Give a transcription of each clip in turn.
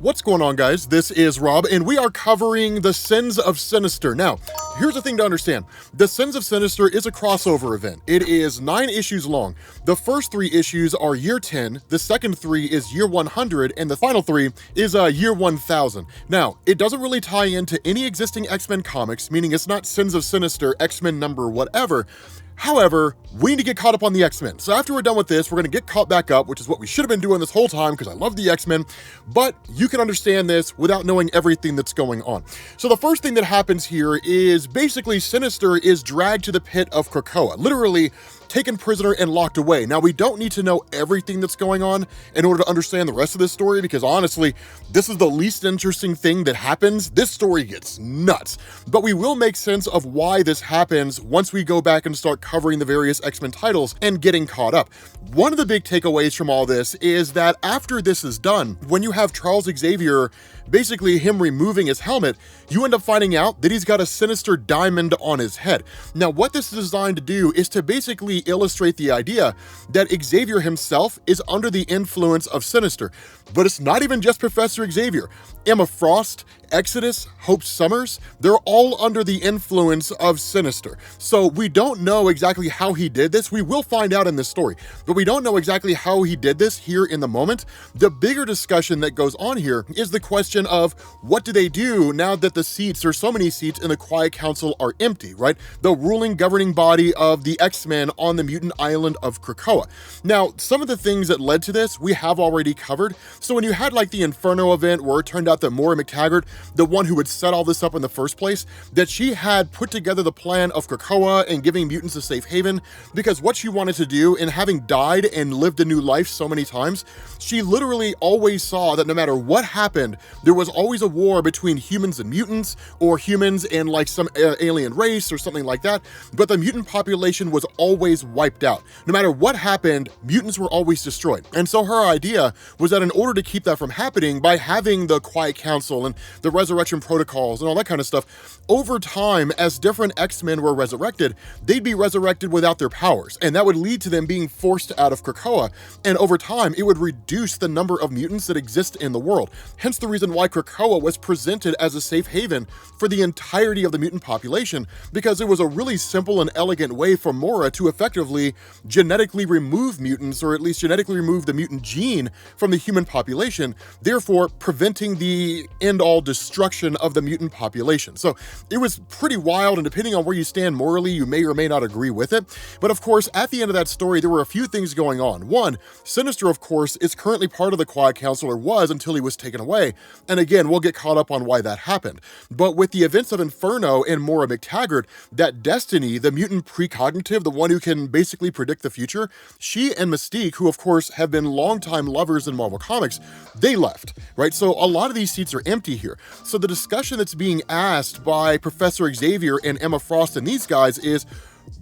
What's going on, guys? This is Rob, and we are covering the Sins of Sinister. Now, here's the thing to understand. The Sins of Sinister is a crossover event. It is 9 issues long. The first 3 issues are year 10, the second 3 is year 100, and the final 3 is year 1000. Now, it doesn't really tie into any existing X-Men comics, meaning it's not Sins of Sinister, X-Men number whatever. However, we need to get caught up on the X-Men. So after we're done with this, we're going to get caught back up, which is what we should have been doing this whole time because I love the X-Men, but you can understand this without knowing everything that's going on. So the first thing that happens here is basically Sinister is dragged to the pit of Krakoa, literally taken prisoner and locked away. Now, we don't need to know everything that's going on in order to understand the rest of this story, because honestly, this is the least interesting thing that happens. This story gets nuts, but we will make sense of why this happens once we go back and start covering the various X-Men titles and getting caught up. One of the big takeaways from all this is that after this is done, when you have Charles Xavier, basically him removing his helmet, you end up finding out that he's got a Sinister diamond on his head. Now, what this is designed to do is to basically illustrate the idea that Xavier himself is under the influence of Sinister. But it's not even just Professor Xavier. Emma Frost, Exodus, Hope Summers, they're all under the influence of Sinister. So we don't know exactly how he did this. We will find out in this story, but we don't know exactly how he did this here in the moment. The bigger discussion that goes on here is the question of what do they do now that the seats, there's so many seats in the Quiet Council, are empty, right? The ruling governing body of the X-Men on the mutant island of Krakoa. Now, some of the things that led to this, we have already covered. So when you had like the Inferno event where it turned out that Moira McTaggart, the one who had set all this up in the first place, that she had put together the plan of Krakoa and giving mutants a safe haven, because what she wanted to do, and having died and lived a new life so many times, she literally always saw that no matter what happened, there was always a war between humans and mutants, or humans and like some alien race or something like that, but the mutant population was always wiped out. No matter what happened, mutants were always destroyed. And so her idea was that in order to keep that from happening, by having the Quiet Council and the resurrection protocols and all that kind of stuff, over time, as different X-Men were resurrected, they'd be resurrected without their powers, and that would lead to them being forced out of Krakoa, and over time, it would reduce the number of mutants that exist in the world. Hence the reason why Krakoa was presented as a safe haven for the entirety of the mutant population, because it was a really simple and elegant way for Moira to effectively genetically remove mutants, or at least genetically remove the mutant gene from the human population, therefore preventing the end-all destruction of the mutant population. So it was pretty wild, and depending on where you stand morally, you may or may not agree with it. But of course, at the end of that story, there were a few things going on. One, Sinister, of course, is currently part of the Quiet Council, or was until he was taken away. And again, we'll get caught up on why that happened. But with the events of Inferno and Moira McTaggart, that Destiny, the mutant precognitive, the one who can basically predict the future, she and Mystique, who of course have been longtime lovers in Marvel Comics, they left, right? So a lot of these seats are empty here. So the discussion that's being asked by Professor Xavier and Emma Frost and these guys is,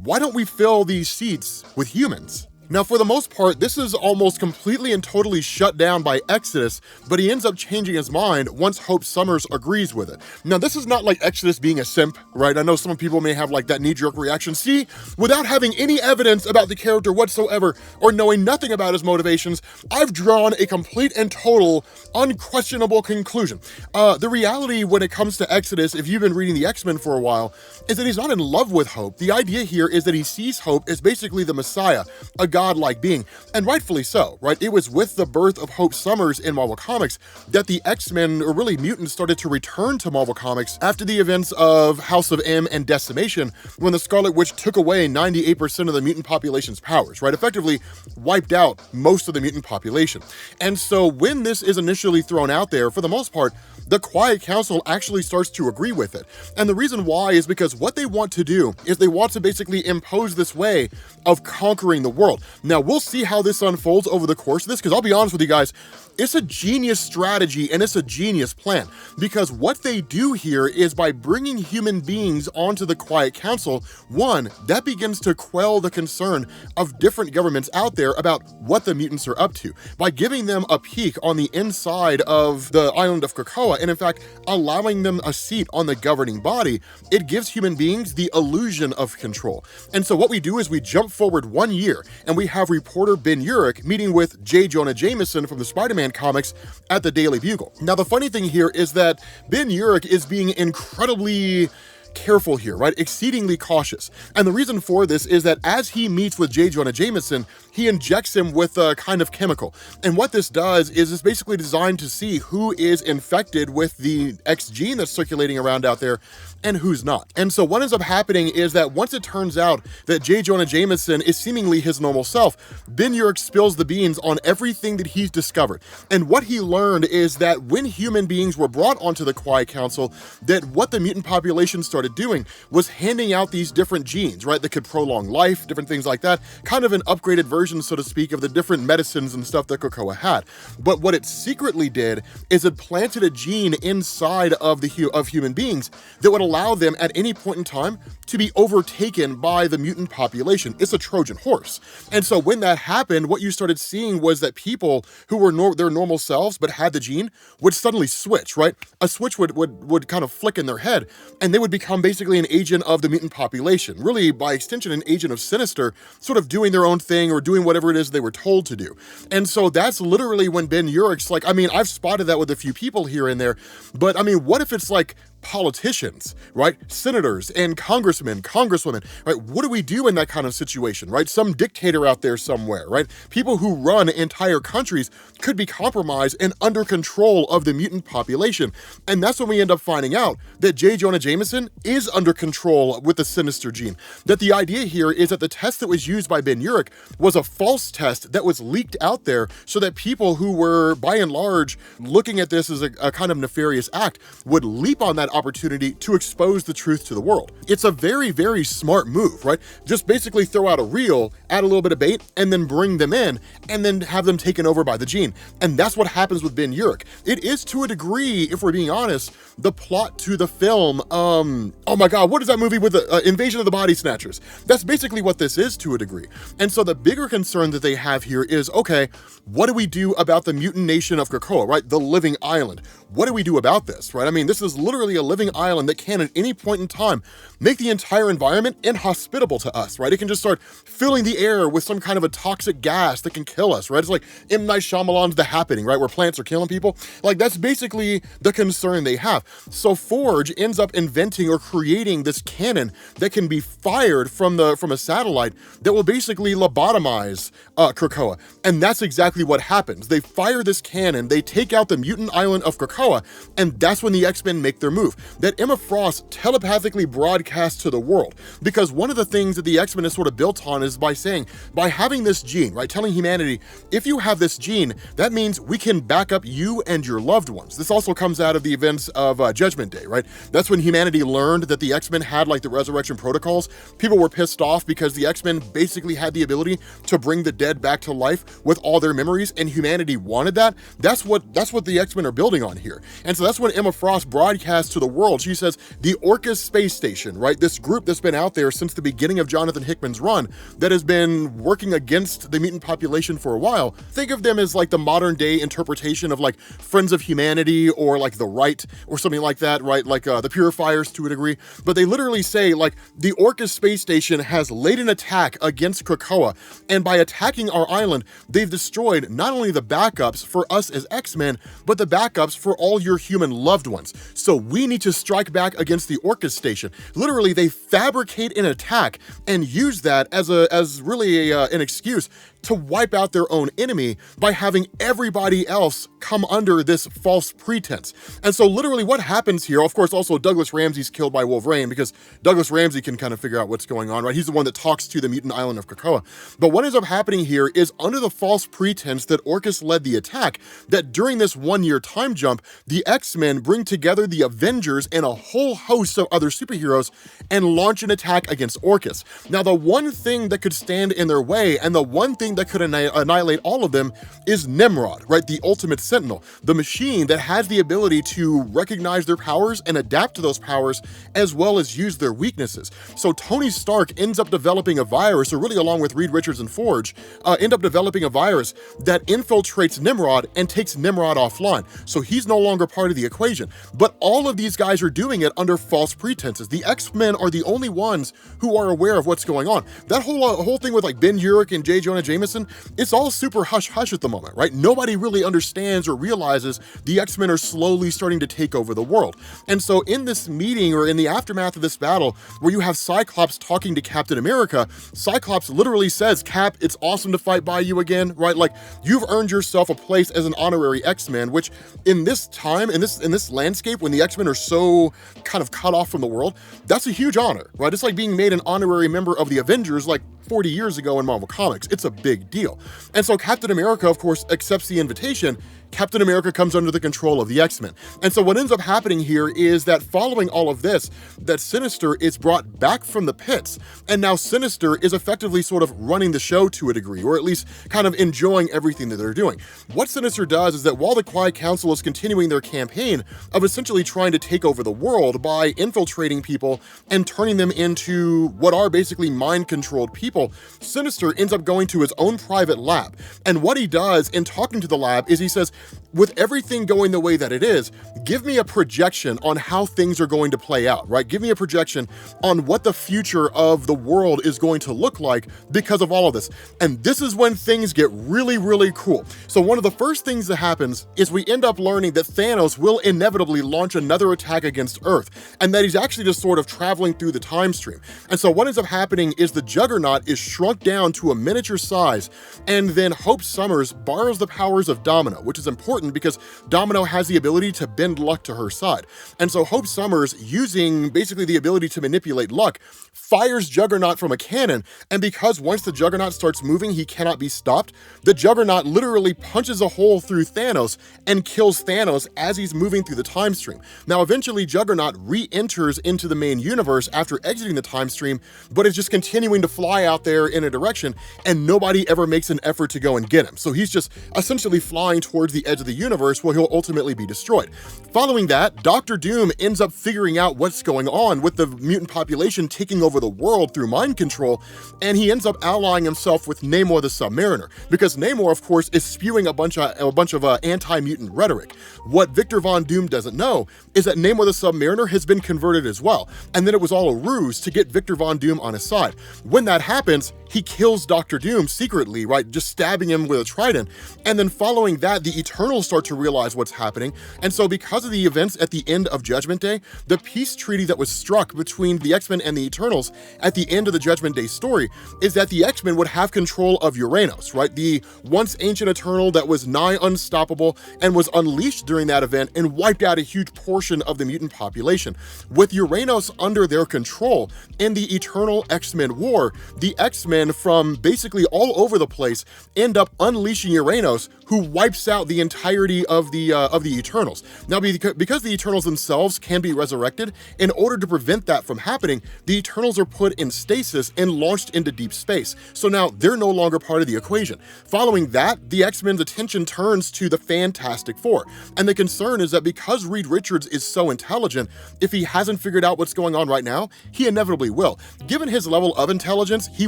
why don't we fill these seats with humans? Now, for the most part, this is almost completely and totally shut down by Exodus, but he ends up changing his mind once Hope Summers agrees with it. Now, this is not like Exodus being a simp, right? I know some people may have like that knee-jerk reaction. See, without having any evidence about the character whatsoever, or knowing nothing about his motivations, I've drawn a complete and total, unquestionable conclusion. The reality when it comes to Exodus, if you've been reading the X-Men for a while, is that he's not in love with Hope. The idea here is that he sees Hope as basically the Messiah, a godlike being, and rightfully so, right? It was with the birth of Hope Summers in Marvel Comics that the X-Men, or really mutants, started to return to Marvel Comics after the events of House of M and Decimation, when the Scarlet Witch took away 98% of the mutant population's powers, right? Effectively wiped out most of the mutant population. And so when this is initially thrown out there, for the most part, the Quiet Council actually starts to agree with it. And the reason why is because what they want to do is they want to basically impose this way of conquering the world. Now, we'll see how this unfolds over the course of this, because I'll be honest with you guys, it's a genius strategy and it's a genius plan, because what they do here is by bringing human beings onto the Quiet Council, one, that begins to quell the concern of different governments out there about what the mutants are up to. By giving them a peek on the inside of the island of Krakoa Krakoa, and in fact, allowing them a seat on the governing body, it gives human beings the illusion of control. And so what we do is we jump forward 1 year, and we have reporter Ben Urich meeting with J. Jonah Jameson from the Spider-Man comics at the Daily Bugle. Now, the funny thing here is that Ben Urich is being incredibly careful here, right? Exceedingly cautious. And the reason for this is that as he meets with J. Jonah Jameson, he injects him with a kind of chemical. And what this does is it's basically designed to see who is infected with the X gene that's circulating around out there and who's not. And so what ends up happening is that once it turns out that J. Jonah Jameson is seemingly his normal self, Ben Urich spills the beans on everything that he's discovered. And what he learned is that when human beings were brought onto the Quiet Council, that what the mutant population started doing was handing out these different genes, right, that could prolong life, different things like that, kind of an upgraded version, so to speak, of the different medicines and stuff that Krakoa had. But what it secretly did is it planted a gene inside of human beings that would allow them at any point in time to be overtaken by the mutant population. It's a Trojan horse. And so when that happened, what you started seeing was that people who were their normal selves but had the gene would suddenly switch, right? A switch would kind of flick in their head, and they would become basically an agent of the mutant population, really by extension an agent of Sinister, sort of doing their own thing or doing whatever it is they were told to do. And so that's literally when Ben Urich's like, I mean, I've spotted that with a few people here and there, but I mean, what if it's like politicians, right? Senators and congressmen, congresswomen, right? What do we do in that kind of situation, right? Some dictator out there somewhere, right? People who run entire countries could be compromised and under control of the mutant population. And that's when we end up finding out that J. Jonah Jameson is under control with the Sinister gene. That the idea here is that the test that was used by Ben Urich was a false test that was leaked out there so that people who were, by and large, looking at this as a kind of nefarious act would leap on that opportunity to expose the truth to the world. It's a very, very smart move, right? Just basically throw out a reel, add a little bit of bait, and then bring them in, and then have them taken over by the gene. And that's what happens with Ben Urich. It is, to a degree, if we're being honest, the plot to the film, oh my god, what is that movie with the Invasion of the Body Snatchers? That's basically what this is to a degree. And so the bigger concern that they have here is, okay, what do we do about the mutant nation of Krakoa, right? The living island. What do we do about this, right? I mean, this is literally a living island that can at any point in time make the entire environment inhospitable to us, right? It can just start filling the air with some kind of a toxic gas that can kill us, right? It's like M. Night Shyamalan's The Happening, right? Where plants are killing people. Like, that's basically the concern they have. So Forge ends up inventing or creating this cannon that can be fired from a satellite that will basically lobotomize Krakoa. And that's exactly what happens. They fire this cannon, they take out the mutant island of Krakoa, and that's when the X-Men make their move. That Emma Frost telepathically broadcasts to the world. Because one of the things that the X-Men is sort of built on is by having this gene, right? Telling humanity, if you have this gene, that means we can back up you and your loved ones. This also comes out of the events of Judgment Day, right? That's when humanity learned that the X-Men had like the resurrection protocols. People were pissed off because the X-Men basically had the ability to bring the dead back to life with all their memories, and humanity wanted that. That's what the X-Men are building on here. And so that's when Emma Frost broadcasts to the world. She says, the Orcus space station, right? This group that's been out there since the beginning of Jonathan Hickman's run that has been working against the mutant population for a while. Think of them as like the modern day interpretation of like Friends of Humanity or like The Right or something like that, right? Like the Purifiers to a degree. But they literally say like the Orcus space station has laid an attack against Krakoa, and by attacking our island, they've destroyed not only the backups for us as X-Men, but the backups for all your human loved ones. So we need to strike back against the Orcus station. Literally, they fabricate an attack and use that as really an excuse to wipe out their own enemy by having everybody else come under this false pretense. And so literally what happens here, of course, also Douglas Ramsey's killed by Wolverine because Douglas Ramsey can kind of figure out what's going on, right? He's the one that talks to the mutant island of Krakoa. But what ends up happening here is under the false pretense that Orcus led the attack, that during this 1 year time jump, the X-Men bring together the Avengers and a whole host of other superheroes and launch an attack against Orcus. Now, the one thing that could stand in their way and the one thing thing that could annihilate all of them is Nimrod, right? The ultimate sentinel, the machine that has the ability to recognize their powers and adapt to those powers, as well as use their weaknesses. So Tony Stark ends up developing a virus, or really along with Reed Richards and Forge, end up developing a virus that infiltrates Nimrod and takes Nimrod offline. So he's no longer part of the equation. But all of these guys are doing it under false pretenses. The X-Men are the only ones who are aware of what's going on. That whole thing with like Ben Urich and J. Jonah Jameson, it's all super hush-hush at the moment, right? Nobody really understands or realizes the X-Men are slowly starting to take over the world. And so in this meeting, or in the aftermath of this battle, where you have Cyclops talking to Captain America, Cyclops literally says, Cap, it's awesome to fight by you again, right? Like, you've earned yourself a place as an honorary X-Men, which in this time, in this landscape, when the X-Men are so kind of cut off from the world, that's a huge honor, right? It's like being made an honorary member of the Avengers like 40 years ago in Marvel Comics. It's a big deal. And so Captain America, of course, accepts the invitation. Captain America comes under the control of the X-Men. And so what ends up happening here is that following all of this, that Sinister is brought back from the pits, and now Sinister is effectively sort of running the show to a degree, or at least kind of enjoying everything that they're doing. What Sinister does is that while the Quiet Council is continuing their campaign of essentially trying to take over the world by infiltrating people and turning them into what are basically mind-controlled people, Sinister ends up going to his own private lab. And what he does in talking to the lab is he says, with everything going the way that it is, give me a projection on how things are going to play out, right? Give me a projection on what the future of the world is going to look like because of all of this. And this is when things get really, really cool. So one of the first things that happens is we end up learning that Thanos will inevitably launch another attack against Earth, and that he's actually just sort of traveling through the time stream. And so what ends up happening is the Juggernaut is shrunk down to a miniature size, and then Hope Summers borrows the powers of Domino, which is important because Domino has the ability to bend luck to her side. And so Hope Summers, using basically the ability to manipulate luck, fires Juggernaut from a cannon, and because once the Juggernaut starts moving, he cannot be stopped, the Juggernaut literally punches a hole through Thanos and kills Thanos as he's moving through the time stream. Now, eventually, Juggernaut re-enters into the main universe after exiting the time stream, but is just continuing to fly out there in a direction, and nobody ever makes an effort to go and get him. So he's just essentially flying towards the edge of the universe where he'll ultimately be destroyed. Following that, Doctor Doom ends up figuring out what's going on with the mutant population taking over the world through mind control, and he ends up allying himself with Namor the Submariner, because Namor, of course, is spewing a bunch of anti-mutant rhetoric. What Victor Von Doom doesn't know is that Namor the Submariner has been converted as well, and that it was all a ruse to get Victor Von Doom on his side. When that happens, he kills Doctor Doom secretly, right, just stabbing him with a trident, and then following that, the Eternals start to realize what's happening, and so because of the events at the end of Judgment Day, the peace treaty that was struck between the X-Men and the Eternals at the end of the Judgment Day story is that the X-Men would have control of Uranos, right, the once ancient Eternal that was nigh unstoppable and was unleashed during that event and wiped out a huge portion of the mutant population. With Uranos under their control, in the Eternal X-Men War, the X-Men from basically all over the place end up unleashing Uranos, who wipes out the entirety of the Eternals. Now, because the Eternals themselves can be resurrected, in order to prevent that from happening, the Eternals are put in stasis and launched into deep space. So now they're no longer part of the equation. Following that, the X-Men's attention turns to the Fantastic Four. And the concern is that because Reed Richards is so intelligent, if he hasn't figured out what's going on right now, he inevitably will. Given his level of intelligence, he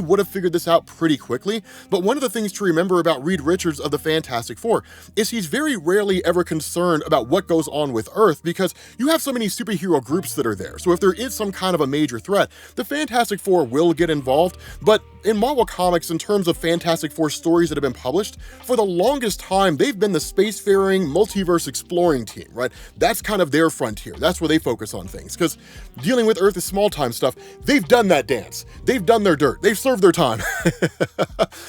would have figured this out pretty quickly. But one of the things to remember about Reed Richards of the Fantastic Four is he's very rarely ever concerned about what goes on with Earth, because you have so many superhero groups that are there. So if there is some kind of a major threat, the Fantastic Four will get involved. But in Marvel Comics, in terms of Fantastic Four stories that have been published, for the longest time, they've been the spacefaring, multiverse exploring team, right? That's kind of their frontier. That's where they focus on things, because dealing with Earth is small-time stuff. They've done that dance. They've done their dirt. They've served their time.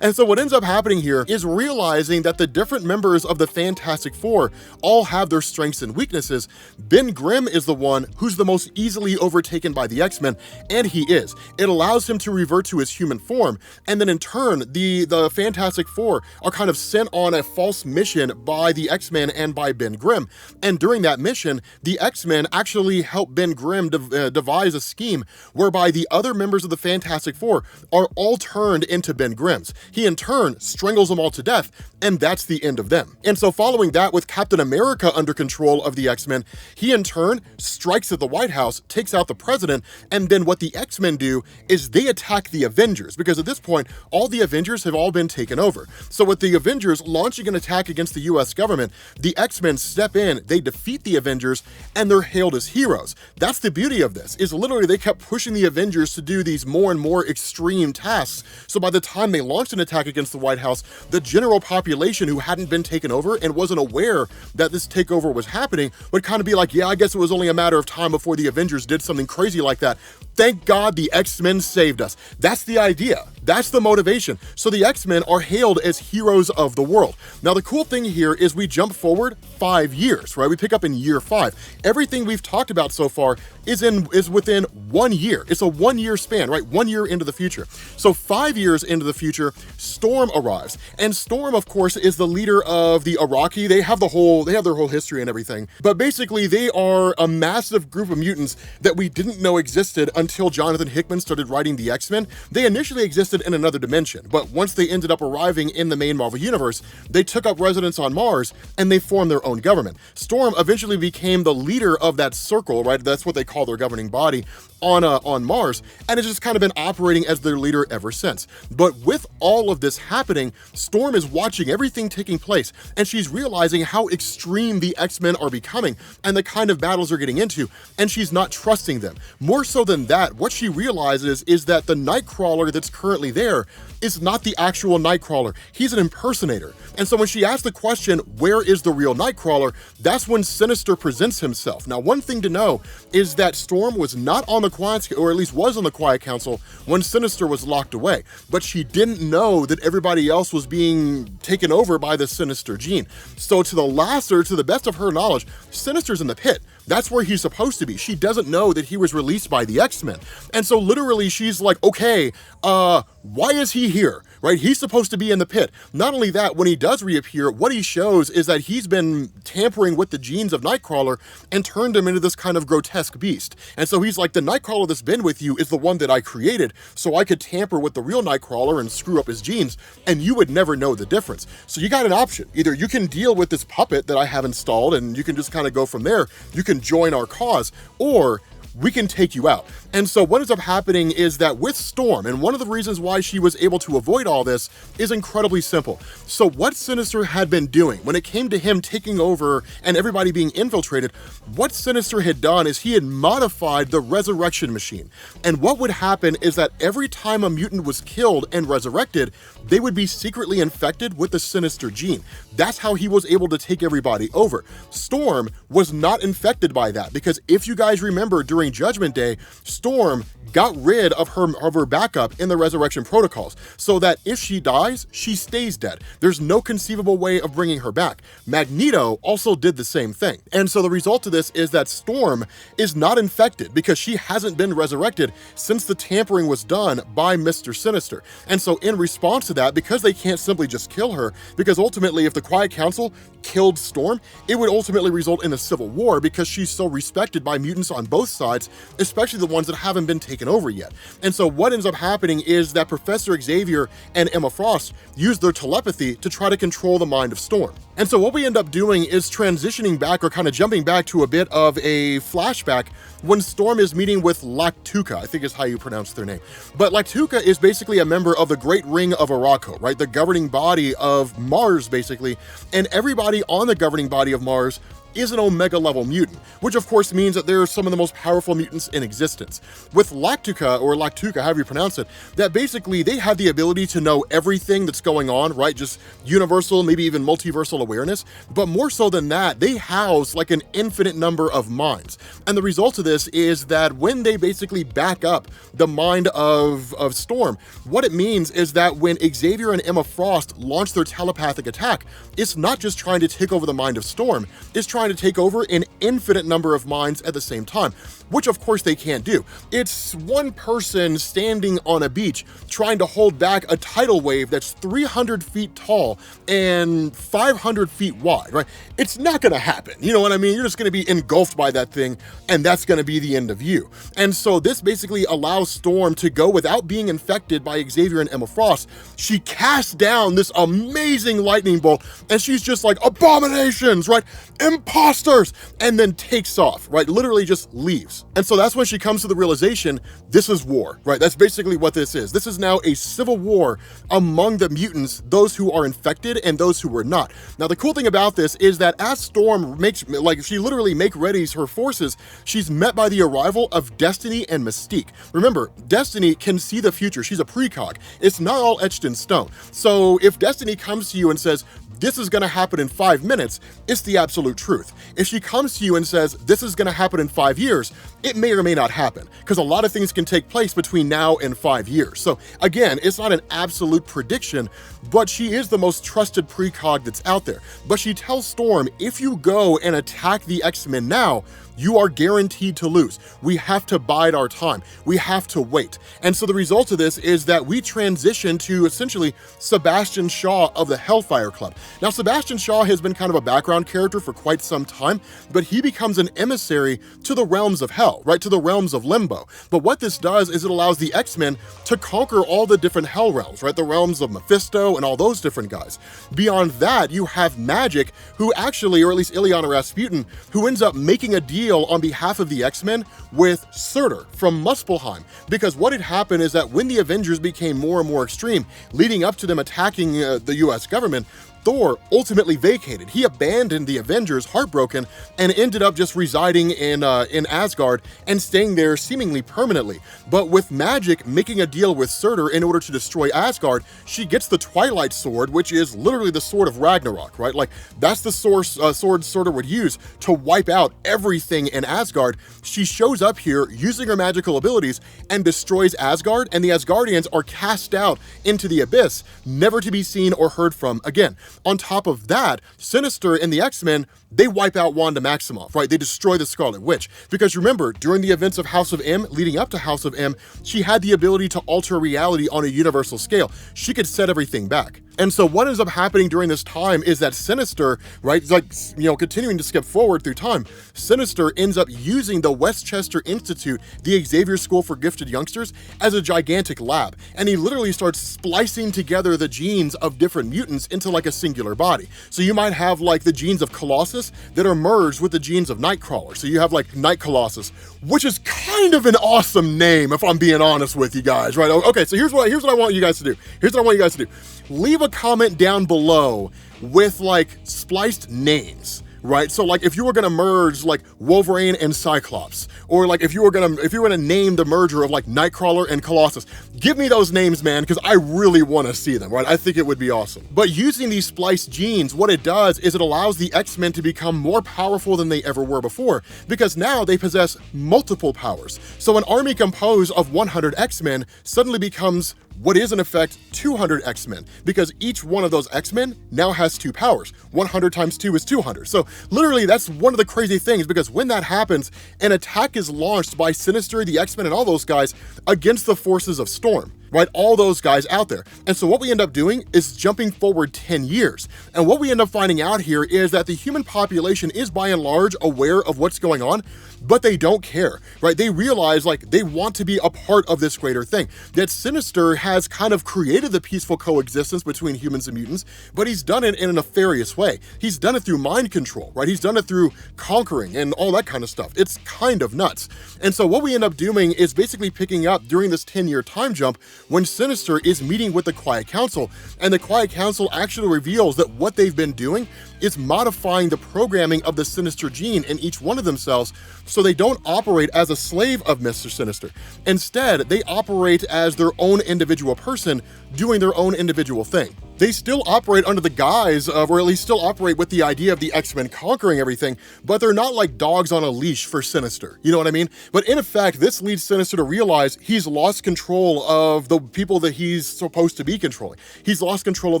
And so what ends up happening here is realizing that the different members of the Fantastic Four all have their strengths and weaknesses. Ben Grimm is the one who's the most easily overtaken by the X-Men, and he is. It allows him to revert to his human form, form, and then in turn, the Fantastic Four are kind of sent on a false mission by the X-Men and by Ben Grimm. And during that mission, the X-Men actually help Ben Grimm devise a scheme whereby the other members of the Fantastic Four are all turned into Ben Grimms. He in turn strangles them all to death, and that's the end of them. And so following that, with Captain America under control of the X-Men, he in turn strikes at the White House, takes out the president, and then what the X-Men do is they attack the Avengers, because at this point, all the Avengers have all been taken over. So with the Avengers launching an attack against the US government, the X-Men step in, they defeat the Avengers, and they're hailed as heroes. That's the beauty of this, is literally they kept pushing the Avengers to do these more and more extreme tasks. So by the time they launched an attack against the White House, the general population who hadn't been taken over and wasn't aware that this takeover was happening would kind of be like, yeah, I guess it was only a matter of time before the Avengers did something crazy like that. Thank God the X-Men saved us. That's the idea. That's the motivation. So the X-Men are hailed as heroes of the world. Now, the cool thing here is we jump forward 5 years, right? We pick up in year 5. Everything we've talked about so far is within 1 year. It's a 1 year span, right? 1 year into the future. So 5 years into the future, Storm arrives. And Storm, of course, is the leader of the Iraqi. They have their whole history and everything. But basically, they are a massive group of mutants that we didn't know existed until Jonathan Hickman started writing the X-Men. They initially existed in another dimension, but once they ended up arriving in the main Marvel Universe, they took up residence on Mars and they formed their own government. Storm eventually became the leader of that circle, right? That's what they call their governing body on Mars, and it's just kind of been operating as their leader ever since. But with all of this happening, Storm is watching everything taking place, and she's realizing how extreme the X-Men are becoming and the kind of battles they're getting into, and she's not trusting them. More so than that, what she realizes is that the Nightcrawler that's currently there is not the actual Nightcrawler. He's an impersonator. And so when she asks the question, where is the real Nightcrawler, that's when Sinister presents himself. Now, one thing to know is that Storm was not on the Quiet, or at least was on the Quiet Council when Sinister was locked away, but she didn't know that everybody else was being taken over by the Sinister gene. So to the best of her knowledge, Sinister's in the pit. That's where he's supposed to be. She doesn't know that he was released by the X-Men. And so literally she's like, okay, why is he here? Right? He's supposed to be in the pit. Not only that, when he does reappear, what he shows is that he's been tampering with the genes of Nightcrawler and turned him into this kind of grotesque beast. And so he's like, the Nightcrawler that's been with you is the one that I created, so I could tamper with the real Nightcrawler and screw up his genes, and you would never know the difference. So you got an option. Either you can deal with this puppet that I have installed and you can just kind of go from there. You can join our cause, or we can take you out. And so what ends up happening is that with Storm, and one of the reasons why she was able to avoid all this is incredibly simple. So what Sinister had been doing when it came to him taking over and everybody being infiltrated, what Sinister had done is he had modified the resurrection machine. And what would happen is that every time a mutant was killed and resurrected, they would be secretly infected with the Sinister gene. That's how he was able to take everybody over. Storm was not infected by that, because if you guys remember during Judgment Day, Storm got rid of her backup in the resurrection protocols, so that if she dies, she stays dead. There's no conceivable way of bringing her back. Magneto also did the same thing. And so the result of this is that Storm is not infected because she hasn't been resurrected since the tampering was done by Mr. Sinister. And so in response to that, because they can't simply just kill her, because ultimately if the Quiet Council killed Storm, it would ultimately result in a civil war because she's so respected by mutants on both sides, especially the ones that haven't been taken over yet. And so what ends up happening is that Professor Xavier and Emma Frost use their telepathy to try to control the mind of Storm. And so what we end up doing is transitioning back, or kind of jumping back to a bit of a flashback when Storm is meeting with Lactuca, I think is how you pronounce their name. But Lactuca is basically a member of the Great Ring of Araco, right? The governing body of Mars, basically. And everybody on the governing body of Mars is an Omega level mutant, which of course means that they're some of the most powerful mutants in existence. With Lactuca, or Lactuca, however you pronounce it, that basically they have the ability to know everything that's going on, right? Just universal, maybe even multiversal awareness. But more so than that, they house like an infinite number of minds. And the result of this is that when they basically back up the mind of Storm, what it means is that when Xavier and Emma Frost launch their telepathic attack, it's not just trying to take over the mind of Storm, it's trying trying to take over an infinite number of minds at the same time, which of course they can't do. It's one person standing on a beach trying to hold back a tidal wave that's 300 feet tall and 500 feet wide, right? It's not gonna happen, you know what I mean? You're just gonna be engulfed by that thing, and that's gonna be the end of you. And so this basically allows Storm to go without being infected by Xavier and Emma Frost. She casts down this amazing lightning bolt, and she's just like, abominations, right? Imposters! And then takes off, right? Literally just leaves. And so that's when she comes to the realization, this is war, right? That's basically what this is. This is now a civil war among the mutants, those who are infected and those who were not. Now, the cool thing about this is that as Storm makes, like, she literally readies her forces, she's met by the arrival of Destiny and Mystique. Remember, Destiny can see the future. She's a precog. It's not all etched in stone. So if Destiny comes to you and says, this is gonna happen in 5 minutes, it's the absolute truth. If she comes to you and says, this is gonna happen in 5 years, it may or may not happen, because a lot of things can take place between now and 5 years. So again, it's not an absolute prediction, but she is the most trusted precog that's out there. But she tells Storm, if you go and attack the X-Men now, you are guaranteed to lose. We have to bide our time. We have to wait. And so the result of this is that we transition to essentially Sebastian Shaw of the Hellfire Club. Now, Sebastian Shaw has been kind of a background character for quite some time, but he becomes an emissary to the realms of hell, right? To the realms of limbo. But what this does is it allows the X-Men to conquer all the different hell realms, right? The realms of Mephisto and all those different guys. Beyond that, you have Magic, who actually, or at least Illyana Rasputin, who ends up making a deal on behalf of the X-Men with Surtur from Muspelheim. Because what had happened is that when the Avengers became more and more extreme, leading up to them attacking the US government, Thor ultimately vacated. He abandoned the Avengers, heartbroken, and ended up just residing in Asgard and staying there seemingly permanently. But with Magic making a deal with Surtur in order to destroy Asgard, she gets the Twilight Sword, which is literally the sword of Ragnarok, right? Like, that's the sword Surtur would use to wipe out everything in Asgard. She shows up here using her magical abilities and destroys Asgard, and the Asgardians are cast out into the abyss, never to be seen or heard from again. On top of that, Sinister and the X-Men, they wipe out Wanda Maximoff, right? They destroy the Scarlet Witch. Because remember, during the events of House of M, leading up to House of M, she had the ability to alter reality on a universal scale. She could set everything back. And so what ends up happening during this time is that Sinister, right, like, you know, continuing to skip forward through time, Sinister ends up using the Westchester Institute, the Xavier School for Gifted Youngsters, as a gigantic lab. And he literally starts splicing together the genes of different mutants into like a singular body. So you might have like the genes of Colossus that are merged with the genes of Nightcrawler. So you have like Night Colossus, which is kind of an awesome name, if I'm being honest with you guys, right? Okay, so here's what I want you guys to do. Here's what I want you guys to do. Leave a comment down below with like spliced names, right? So like if you were gonna merge like Wolverine and Cyclops, or like if you were gonna name the merger of like Nightcrawler and Colossus, give me those names, man, because I really want to see them, right? I think it would be awesome. But using these spliced genes, what it does is it allows the X-Men to become more powerful than they ever were before, because now they possess multiple powers. So an army composed of 100 X-Men suddenly becomes what is in effect 200 X-Men, because each one of those X-Men now has 2 powers. 100 times 2 is 200. So literally that's one of the crazy things, because when that happens, an attack is launched by Sinister, the X-Men, and all those guys against the forces of Storm, right? All those guys out there. And so what we end up doing is jumping forward 10 years. And what we end up finding out here is that the human population is by and large aware of what's going on, but they don't care, right? They realize like they want to be a part of this greater thing. That Sinister has kind of created the peaceful coexistence between humans and mutants, but he's done it in a nefarious way. He's done it through mind control, right? He's done it through conquering and all that kind of stuff. It's kind of nuts. And so what we end up doing is basically picking up during this 10-year time jump when Sinister is meeting with the Quiet Council, and the Quiet Council actually reveals that what they've been doing is modifying the programming of the Sinister gene in each one of themselves so they don't operate as a slave of Mr. Sinister. Instead, they operate as their own individual person doing their own individual thing. They still operate under the guise of, or at least still operate with the idea of the X-Men conquering everything, but they're not like dogs on a leash for Sinister. You know what I mean? But in effect, this leads Sinister to realize he's lost control of the people that he's supposed to be controlling. He's lost control of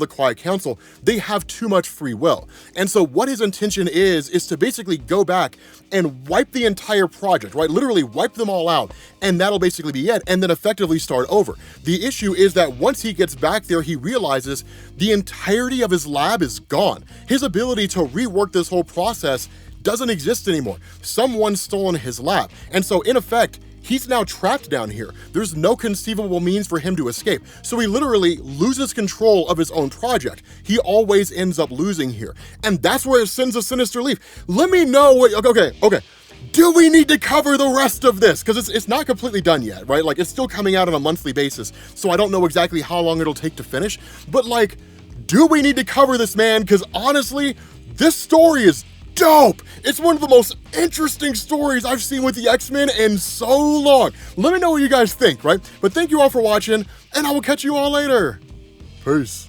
the Quiet Council. They have too much free will. And so what his intention is to basically go back and wipe the entire project, right? Literally wipe them all out, and that'll basically be it, and then effectively start over. The issue is that once he gets back there, he realizes the entirety of his lab is gone. His ability to rework this whole process doesn't exist anymore. Someone's stolen his lab. And so in effect, he's now trapped down here. There's no conceivable means for him to escape. So he literally loses control of his own project. He always ends up losing here. And that's where Sins of Sinister leave. Let me know what, okay. Do we need to cover the rest of this? Because it's not completely done yet, right? Like, it's still coming out on a monthly basis. So I don't know exactly how long it'll take to finish. But like, do we need to cover this, man? Because honestly, this story is dope. It's one of the most interesting stories I've seen with the X-Men in so long. Let me know what you guys think, right? But thank you all for watching, and I will catch you all later. Peace.